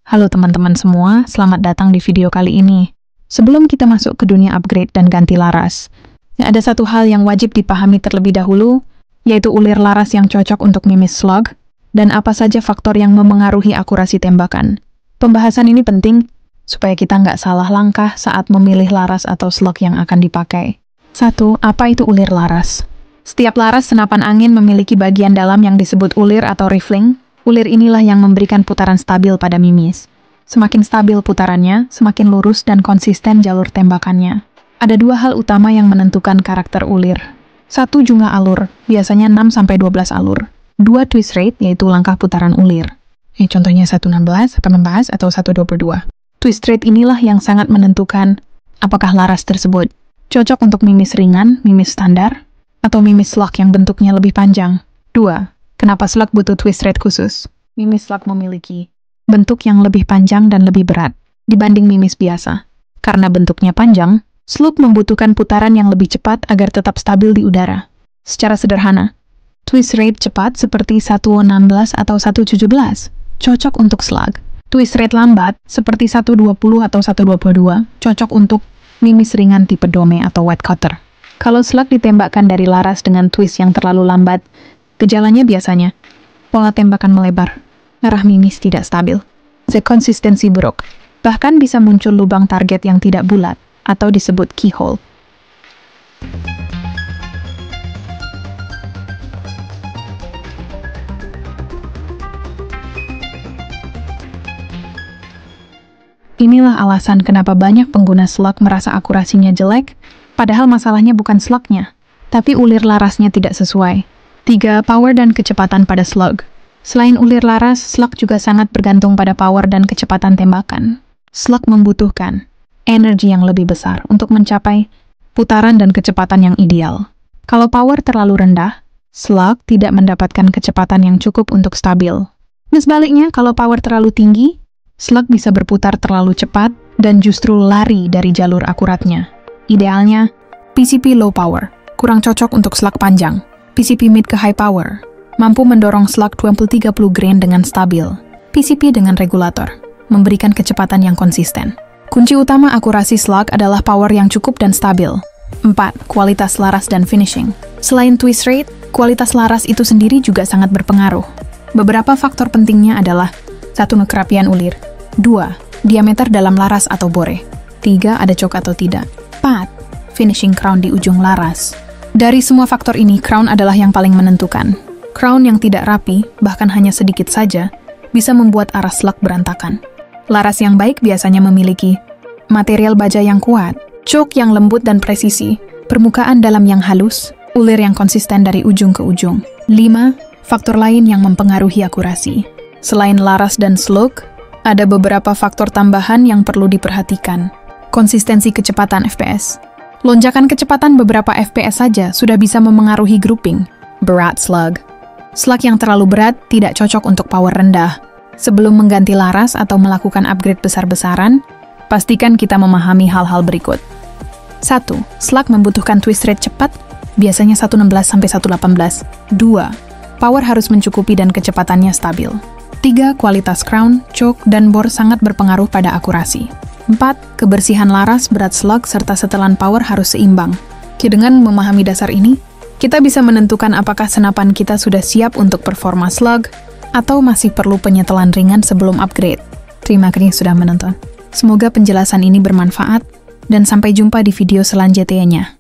Halo teman-teman semua, selamat datang di video kali ini. Sebelum kita masuk ke dunia upgrade dan ganti laras, ada satu hal yang wajib dipahami terlebih dahulu, yaitu ulir laras yang cocok untuk mimis slug, dan apa saja faktor yang memengaruhi akurasi tembakan. Pembahasan ini penting, supaya kita nggak salah langkah saat memilih laras atau slug yang akan dipakai. 1. Apa itu ulir laras? Setiap laras senapan angin memiliki bagian dalam yang disebut ulir atau rifling. Ulir inilah yang memberikan putaran stabil pada mimis. Semakin stabil putarannya, semakin lurus dan konsisten jalur tembakannya. Ada dua hal utama yang menentukan karakter ulir. 1. Jumlah alur, biasanya 6-12 alur. 2. Twist rate, yaitu langkah putaran ulir. Contohnya 116, 18, atau 122. Twist rate inilah yang sangat menentukan apakah laras tersebut cocok untuk mimis ringan, mimis standar, atau mimis slug yang bentuknya lebih panjang. 2. Kenapa slug butuh twist rate khusus? Mimis slug memiliki bentuk yang lebih panjang dan lebih berat dibanding mimis biasa. Karena bentuknya panjang, slug membutuhkan putaran yang lebih cepat agar tetap stabil di udara. Secara sederhana, twist rate cepat seperti 116 atau 117 cocok untuk slug. Twist rate lambat seperti 120 atau 122 cocok untuk mimis ringan tipe dome atau wet cutter. Kalau slug ditembakkan dari laras dengan twist yang terlalu lambat, gejalanya biasanya pola tembakan melebar, arah mimis tidak stabil, konsistensi buruk, bahkan bisa muncul lubang target yang tidak bulat atau disebut keyhole. Inilah alasan kenapa banyak pengguna slug merasa akurasinya jelek, padahal masalahnya bukan slugnya, tapi ulir larasnya tidak sesuai. 3. Power dan kecepatan pada slug. Selain ulir laras, slug juga sangat bergantung pada power dan kecepatan tembakan. Slug membutuhkan energi yang lebih besar untuk mencapai putaran dan kecepatan yang ideal. Kalau power terlalu rendah, slug tidak mendapatkan kecepatan yang cukup untuk stabil. Dan sebaliknya, kalau power terlalu tinggi, slug bisa berputar terlalu cepat dan justru lari dari jalur akuratnya. Idealnya, PCP low power, kurang cocok untuk slug panjang. PCP mid ke high power, mampu mendorong slug 20-30 grain dengan stabil. PCP dengan regulator, memberikan kecepatan yang konsisten. Kunci utama akurasi slug adalah power yang cukup dan stabil. 4. Kualitas laras dan finishing. Selain twist rate, kualitas laras itu sendiri juga sangat berpengaruh. Beberapa faktor pentingnya adalah 1. Kerapian ulir. 2. Diameter dalam laras atau bore. 3. Ada choke atau tidak. 4. Finishing crown di ujung laras. Dari semua faktor ini, crown adalah yang paling menentukan. Crown yang tidak rapi, bahkan hanya sedikit saja, bisa membuat arah slug berantakan. Laras yang baik biasanya memiliki material baja yang kuat, choke yang lembut dan presisi, permukaan dalam yang halus, ulir yang konsisten dari ujung ke ujung. 5. Faktor lain yang mempengaruhi akurasi. Selain laras dan slug, ada beberapa faktor tambahan yang perlu diperhatikan. Konsistensi kecepatan FPS. Lonjakan kecepatan beberapa FPS saja sudah bisa memengaruhi grouping. Berat slug. Slug yang terlalu berat tidak cocok untuk power rendah. Sebelum mengganti laras atau melakukan upgrade besar-besaran, pastikan kita memahami hal-hal berikut. 1. Slug membutuhkan twist rate cepat, biasanya 116-118. 2. Power harus mencukupi dan kecepatannya stabil. 3. Kualitas crown, choke, dan bore sangat berpengaruh pada akurasi. 4. Kebersihan laras, berat slug, serta setelan power harus seimbang. Dengan memahami dasar ini, kita bisa menentukan apakah senapan kita sudah siap untuk performa slug, atau masih perlu penyetelan ringan sebelum upgrade. Terima kasih sudah menonton. Semoga penjelasan ini bermanfaat, dan sampai jumpa di video selanjutnya.